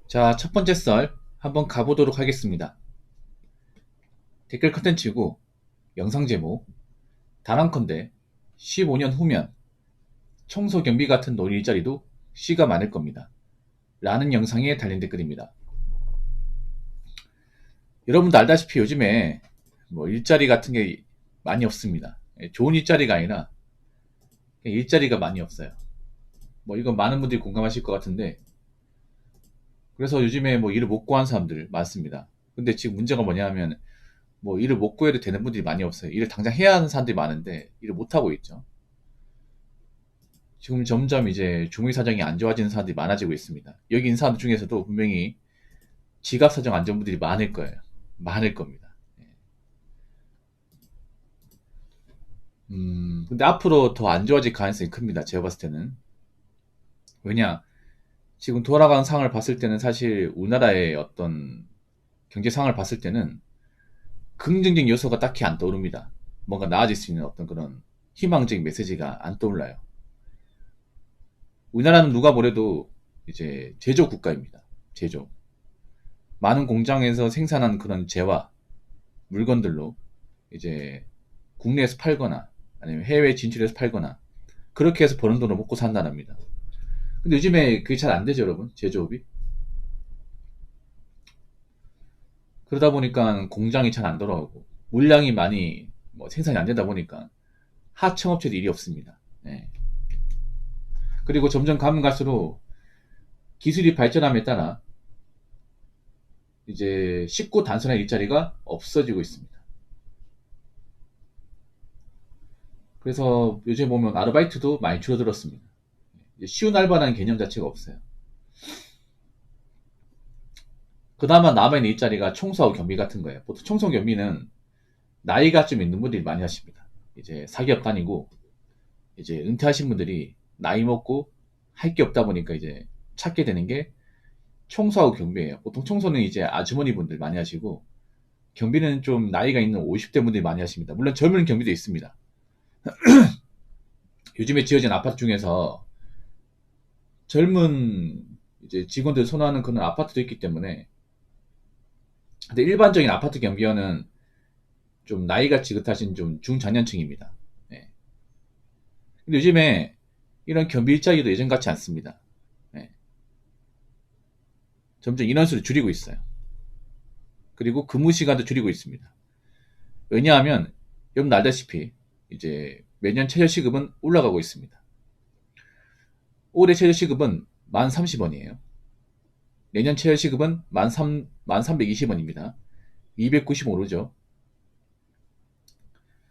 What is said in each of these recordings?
자, 첫 번째 썰 한번 가보도록 하겠습니다. 댓글 컨텐츠고 영상 제목 단언컨대 15년 후면 청소 경비 같은 놀이 일자리도 씨가 많을 겁니다. 라는 영상에 달린 댓글입니다. 여러분도 알다시피 요즘에 뭐 일자리 같은 게 많이 없습니다. 좋은 일자리가 아니라 일자리가 많이 없어요. 뭐 이건 많은 분들이 공감하실 것 같은데, 그래서 요즘에 뭐 일을 못 구한 사람들 많습니다. 근데 지금 문제가 뭐냐 하면 뭐 일을 못 구해도 되는 분들이 많이 없어요. 일을 당장 해야 하는 사람들이 많은데 일을 못 하고 있죠. 지금 점점 이제 주거비 사정이 안 좋아지는 사람들이 많아지고 있습니다. 여기 있는 사람들 중에서도 분명히 지갑 사정 안 좋은 분들이 많을 거예요. 많을 겁니다. 근데 앞으로 더 안 좋아질 가능성이 큽니다. 제가 봤을 때는. 왜냐, 지금 돌아가는 상황을 봤을 때는 사실 우리나라의 어떤 경제 상황을 봤을 때는 긍정적인 요소가 딱히 안 떠오릅니다. 뭔가 나아질 수 있는 어떤 그런 희망적인 메시지가 안 떠올라요. 우리나라는 누가 뭐래도 이제 제조 국가입니다. 제조. 많은 공장에서 생산한 그런 재화, 물건들로 이제 국내에서 팔거나 아니면 해외 진출해서 팔거나 그렇게 해서 버는 돈을 먹고 산다랍니다. 근데 요즘에 그게 잘 안 되죠, 여러분. 제조업이. 그러다 보니까 공장이 잘 안 돌아오고 물량이 많이 뭐 생산이 안 되다 보니까 하청업체도 일이 없습니다. 네. 그리고 점점 가면 갈수록 기술이 발전함에 따라 이제 쉽고 단순한 일자리가 없어지고 있습니다. 그래서 요즘 보면 아르바이트도 많이 줄어들었습니다. 쉬운 알바라는 개념 자체가 없어요. 그나마 남아있는 일자리가 청소하고 경비 같은 거예요. 보통 청소 경비는 나이가 좀 있는 분들이 많이 하십니다. 이제 사기업 다니고 이제 은퇴하신 분들이 나이 먹고 할 게 없다 보니까 이제 찾게 되는 게 청소하고 경비예요. 보통 청소는 이제 아주머니 분들 많이 하시고 경비는 좀 나이가 있는 50대 분들이 많이 하십니다. 물론 젊은 경비도 있습니다. 요즘에 지어진 아파트 중에서 젊은 이제 직원들 선호하는 그런 아파트도 있기 때문에. 근데 일반적인 아파트 경비원은 좀 나이가 지긋하신 좀 중장년층입니다. 네. 근데 요즘에 이런 경비 일자리도 예전 같지 않습니다. 네. 점점 인원수를 줄이고 있어요. 그리고 근무 시간도 줄이고 있습니다. 왜냐하면 여러분 알다시피 이제 매년 최저시급은 올라가고 있습니다. 올해 최저시급은 만 30원이에요. 내년 최저시급은 만 320원입니다. 290원 오르죠.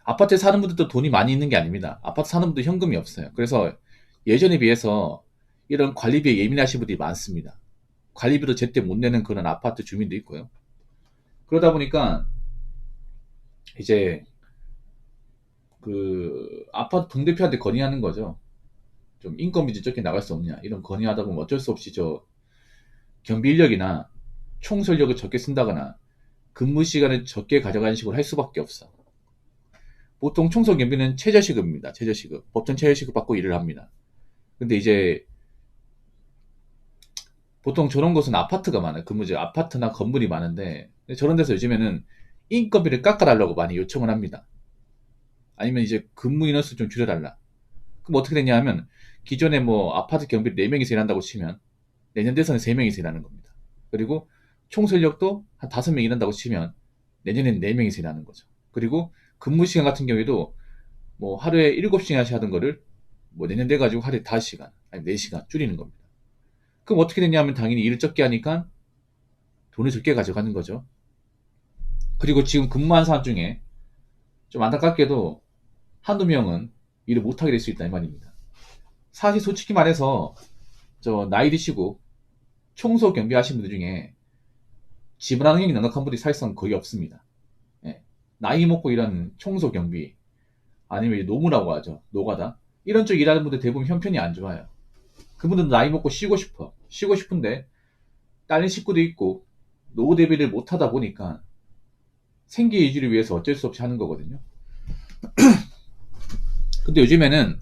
아파트에 사는 분들도 돈이 많이 있는 게 아닙니다. 아파트 사는 분도 현금이 없어요. 그래서 예전에 비해서 이런 관리비에 예민하신 분들이 많습니다. 관리비도 제때 못 내는 그런 아파트 주민도 있고요. 그러다 보니까 이제 그 아파트 동대표한테 건의하는 거죠. 좀 인건비 좀 적게 나갈 수 없냐. 이런 건의하다 보면 어쩔 수 없이 저 경비 인력이나 총설력을 적게 쓴다거나 근무 시간을 적게 가져가는 식으로 할 수밖에 없어. 보통 청소 경비는 최저시급입니다. 최저시급. 법정 최저시급 받고 일을 합니다. 근데 이제 보통 저런 곳은 아파트가 많아요. 근무지 아파트나 건물이 많은데 저런 데서 요즘에는 인건비를 깎아달라고 많이 요청을 합니다. 아니면 이제 근무 인원수 좀 줄여달라. 그럼 어떻게 되냐 하면 기존에 뭐 아파트 경비를 4명이서 일한다고 치면 내년 돼서는 3명이서 일하는 겁니다. 그리고 총선력도 한 5명 일한다고 치면 내년에는 4명이서 일하는 거죠. 그리고 근무 시간 같은 경우에도 뭐 하루에 7시간씩 하던 거를 뭐 내년 돼가지고 하루에 5시간, 아니 4시간 줄이는 겁니다. 그럼 어떻게 되냐면 당연히 일을 적게 하니까 돈을 적게 가져가는 거죠. 그리고 지금 근무한 사람 중에 좀 안타깝게도 한두 명은 일을 못하게 될 수 있다 이 말입니다. 사실 솔직히 말해서 저 나이 드시고 청소 경비 하시는 분들 중에 지불하는 능력이 넉넉한 분들이 사실상 거의 없습니다. 예. 나이 먹고 일하는 청소 경비 아니면 노무라고 하죠. 노가다 이런 쪽 일하는 분들 대부분 형편이 안 좋아요. 그분들은 나이 먹고 쉬고 싶은데 딸린 식구도 있고 노후 대비를 못 하다 보니까 생계 유지를 위해서 어쩔 수 없이 하는 거거든요. 근데 요즘에는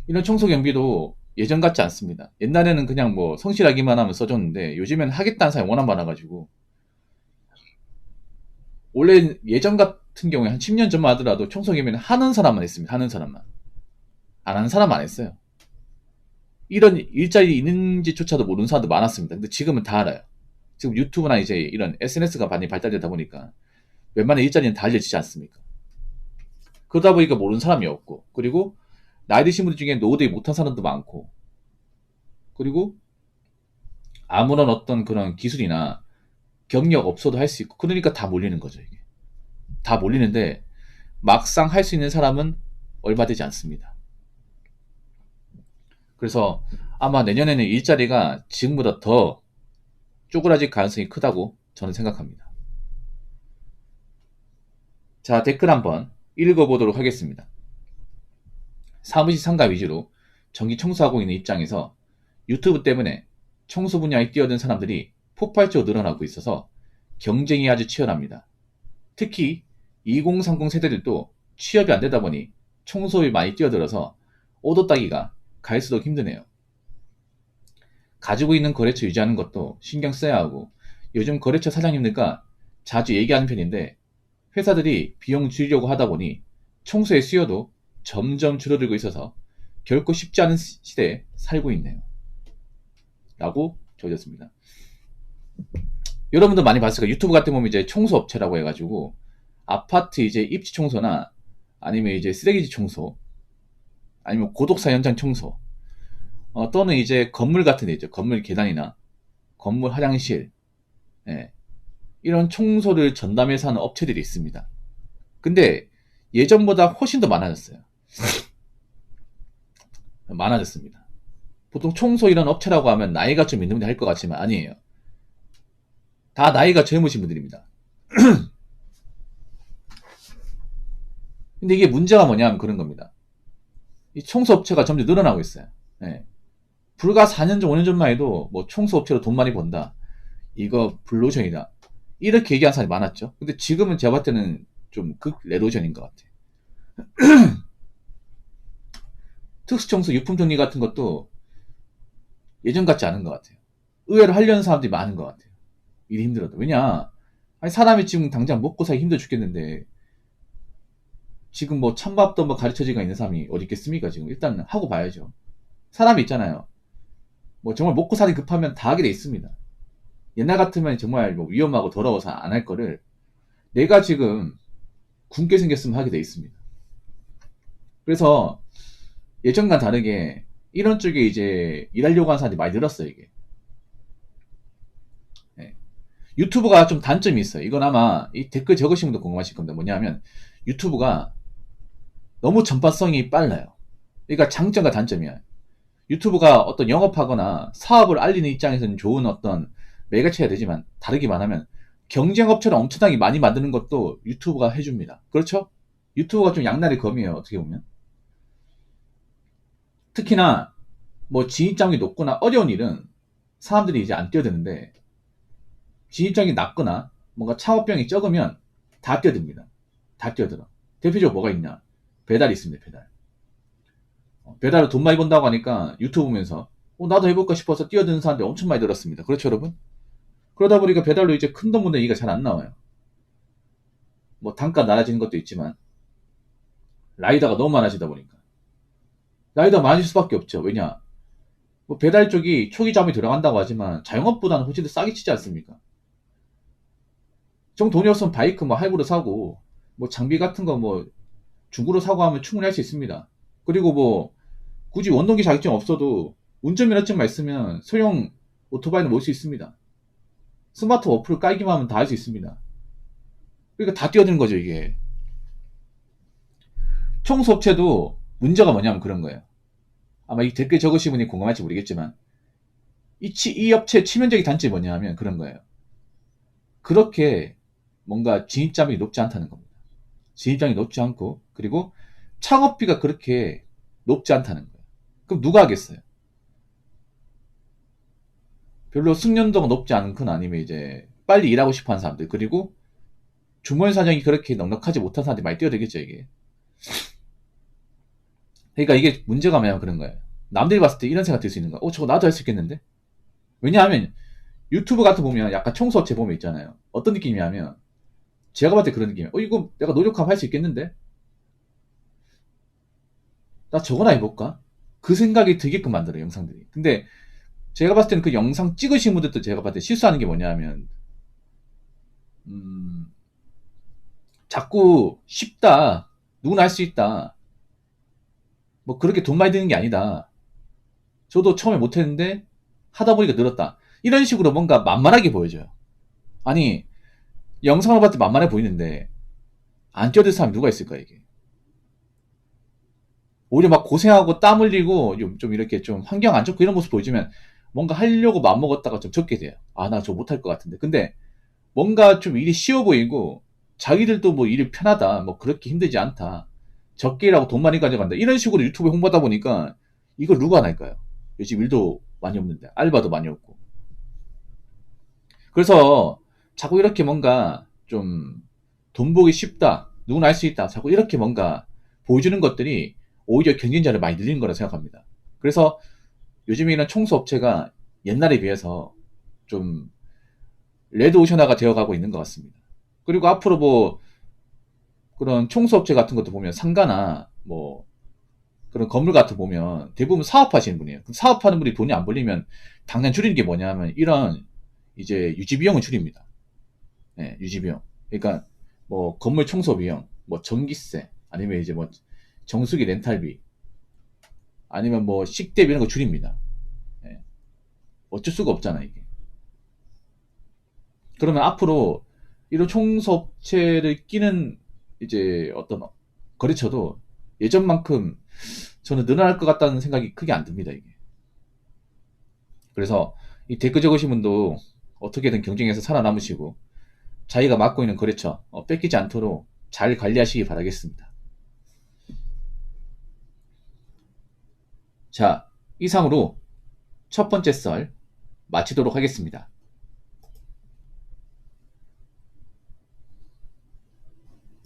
이런 청소 경비도 예전 같지 않습니다. 옛날에는 그냥 뭐 성실하기만 하면 써줬는데 요즘엔 하겠다는 사람이 워낙 많아가지고 원래 예전 같은 경우에 한 10년 전만 하더라도 청소기면 하는 사람만 했습니다. 하는 사람만. 안 하는 사람 안 했어요. 이런 일자리 있는지조차도 모르는 사람도 많았습니다. 근데 지금은 다 알아요. 지금 유튜브나 이제 이런 SNS가 많이 발달되다 보니까 웬만한 일자리는 다 알려지지 않습니까? 그러다 보니까 모르는 사람이 없고, 그리고 나이 드신 분들 중에 노후되지 못한 사람도 많고, 그리고 아무런 어떤 그런 기술이나 경력 없어도 할 수 있고, 그러니까 다 몰리는 거죠, 이게. 다 몰리는데 막상 할 수 있는 사람은 얼마 되지 않습니다. 그래서 아마 내년에는 일자리가 지금보다 더 쪼그라질 가능성이 크다고 저는 생각합니다. 자, 댓글 한번 읽어보도록 하겠습니다. 사무실 상가 위주로 전기 청소하고 있는 입장에서 유튜브 때문에 청소 분야에 뛰어든 사람들이 폭발적으로 늘어나고 있어서 경쟁이 아주 치열합니다. 특히 2030 세대들도 취업이 안 되다 보니 청소에 많이 뛰어들어서 오도 따기가 갈수록 힘드네요. 가지고 있는 거래처 유지하는 것도 신경 써야 하고 요즘 거래처 사장님들과 자주 얘기하는 편인데 회사들이 비용 줄이려고 하다 보니 청소의 수요도 점점 줄어들고 있어서 결코 쉽지 않은 시대에 살고 있네요. 라고 적어졌습니다. 여러분도 많이 봤을 거예요. 유튜브 같은 거 보면 이제 청소업체라고 해가지고 아파트 이제 입지 청소나 아니면 이제 쓰레기지 청소 아니면 고독사 현장 청소 또는 이제 건물 같은 데 있죠. 건물 계단이나 건물 화장실 예, 이런 청소를 전담해서 하는 업체들이 있습니다. 근데 예전보다 훨씬 더 많아졌어요. 많아졌습니다. 보통 청소 이런 업체라고 하면 나이가 좀 있는 분들이 할 것 같지만 아니에요. 다 나이가 젊으신 분들입니다. 근데 이게 문제가 뭐냐면 그런 겁니다. 이 청소업체가 점점 늘어나고 있어요. 예. 불과 4년 전, 5년 전만 해도 뭐 청소업체로 돈 많이 번다. 이거 블루오션이다. 이렇게 얘기하는 사람이 많았죠. 근데 지금은 제가 봤을 때는 좀 극레로션인 것 같아요. 특수청소, 유품정리 같은 것도 예전 같지 않은 것 같아요. 의외로 하려는 사람들이 많은 것 같아요. 일이 힘들어도. 왜냐, 아니, 사람이 지금 당장 먹고 살기 힘들어 죽겠는데, 지금 뭐 찬밥도 뭐 가르쳐지가 있는 사람이 어디 있겠습니까, 지금? 일단 하고 봐야죠. 사람이 있잖아요. 뭐 정말 먹고 살기 급하면 다 하게 돼 있습니다. 옛날 같으면 정말 뭐 위험하고 더러워서 안 할 거를 내가 지금 굶게 생겼으면 하게 돼 있습니다. 그래서 예전과 다르게 이런 쪽에 이제 일하려고 하는 사람들이 많이 늘었어요, 이게. 네. 유튜브가 좀 단점이 있어요. 이건 아마 이 댓글 적으신 분도 궁금하실 겁니다. 뭐냐면 유튜브가 너무 전파성이 빨라요. 그러니까 장점과 단점이야. 유튜브가 어떤 영업하거나 사업을 알리는 입장에서는 좋은 어떤 매개체가 되지만 다르기만 하면 경쟁업체를 엄청나게 많이 만드는 것도 유튜브가 해줍니다. 그렇죠? 유튜브가 좀 양날의 검이에요. 어떻게 보면. 특히나 뭐 진입장이 높거나 어려운 일은 사람들이 이제 안 뛰어드는데 진입장이 낮거나 뭔가 창업병이 적으면 다 뛰어듭니다. 다 뛰어들어. 대표적으로 뭐가 있냐? 배달이 있습니다. 배달. 배달을 돈 많이 번다고 하니까 유튜브 보면서 나도 해볼까 싶어서 뛰어드는 사람들이 엄청 많이 들었습니다. 그렇죠, 여러분? 그러다 보니까 배달로 이제 큰 돈보다 얘기가 잘 안 나와요. 뭐 단가 낮아지는 것도 있지만 라이더가 너무 많아지다 보니까 라이더가 많아질 수밖에 없죠. 왜냐? 뭐 배달 쪽이 초기 자금이 들어간다고 하지만 자영업보다는 훨씬 더 싸게 치지 않습니까? 정 돈이 없으면 바이크 뭐 할부로 사고 뭐 장비 같은 거 뭐 중고로 사고 하면 충분히 할 수 있습니다. 그리고 뭐 굳이 원동기 자격증 없어도 운전면허증만 있으면 소형 오토바이는 몰 수 있습니다. 스마트 어플을 깔기만 하면 다 할 수 있습니다. 그러니까 다 뛰어드는 거죠, 이게. 청소업체도 문제가 뭐냐면 그런 거예요. 아마 이 댓글 적으신 분이 공감할지 모르겠지만 이 업체의 치명적인 단점이 뭐냐면 그런 거예요. 그렇게 뭔가 진입장이 높지 않다는 겁니다. 진입장이 높지 않고 그리고 창업비가 그렇게 높지 않다는 거예요. 그럼 누가 하겠어요? 별로 숙련도가 높지 않거나 아니면 이제 빨리 일하고 싶어 하는 사람들 그리고 주머니 사정이 그렇게 넉넉하지 못한 사람들이 많이 뛰어들겠죠 이게. 그러니까 이게 문제가 뭐냐면 그런 거예요. 남들이 봤을 때 이런 생각 들 수 있는 거야. 저거 나도 할 수 있겠는데? 왜냐하면 유튜브 같은 거 보면 약간 청소업체 보면 있잖아요. 어떤 느낌이냐면 제가 봤을 때 그런 느낌이에요. 이거 내가 노력하면 할 수 있겠는데? 나 저거나 해볼까? 그 생각이 들게끔 만들어요, 영상들이. 근데 제가 봤을 때는 그 영상 찍으신 분들도 제가 봤을 때 실수하는 게 뭐냐면 음, 자꾸 쉽다. 누구나 할 수 있다. 뭐 그렇게 돈 많이 드는 게 아니다. 저도 처음에 못했는데 하다 보니까 늘었다. 이런 식으로 뭔가 만만하게 보여져요. 아니 영상을 봤을 때 만만해 보이는데 안 뛰어들 사람이 누가 있을까 이게. 오히려 막 고생하고 땀 흘리고 좀 이렇게 좀 환경 안 좋고 이런 모습 보여주면 뭔가 하려고 맘먹었다가 좀 적게 돼요. 나 저 못할 것 같은데. 근데 뭔가 좀 일이 쉬워 보이고 자기들도 뭐 일이 편하다. 뭐 그렇게 힘들지 않다. 적게 일하고 돈 많이 가져간다. 이런 식으로 유튜브에 홍보하다 보니까 이걸 누가 안 할까요? 요즘 일도 많이 없는데 알바도 많이 없고. 그래서 자꾸 이렇게 뭔가 좀 돈 보기 쉽다. 누구나 할 수 있다. 자꾸 이렇게 뭔가 보여주는 것들이 오히려 경쟁자를 많이 늘리는 거라 생각합니다. 그래서 요즘에 이런 청소업체가 옛날에 비해서 좀 레드오션화가 되어가고 있는 것 같습니다. 그리고 앞으로 뭐 그런 청소업체 같은 것도 보면 상가나 뭐 그런 건물 같은 거 보면 대부분 사업하시는 분이에요. 사업하는 분이 돈이 안 벌리면 당장 줄이는 게 뭐냐면 이런 이제 유지비용을 줄입니다. 네, 유지비용. 그러니까 뭐 건물 청소 비용, 뭐 전기세, 아니면 이제 뭐 정수기 렌탈비, 아니면 뭐 식대비 이런 거 줄입니다. 네, 어쩔 수가 없잖아 이게. 그러면 앞으로 이런 청소업체를 끼는 이제 어떤 거래처도 예전만큼 저는 늘어날 것 같다는 생각이 크게 안 듭니다 이게. 그래서 이 댓글 적으신 분도 어떻게든 경쟁에서 살아남으시고 자기가 맡고 있는 거래처 뺏기지 않도록 잘 관리하시기 바라겠습니다. 자, 이상으로 첫 번째 썰 마치도록 하겠습니다.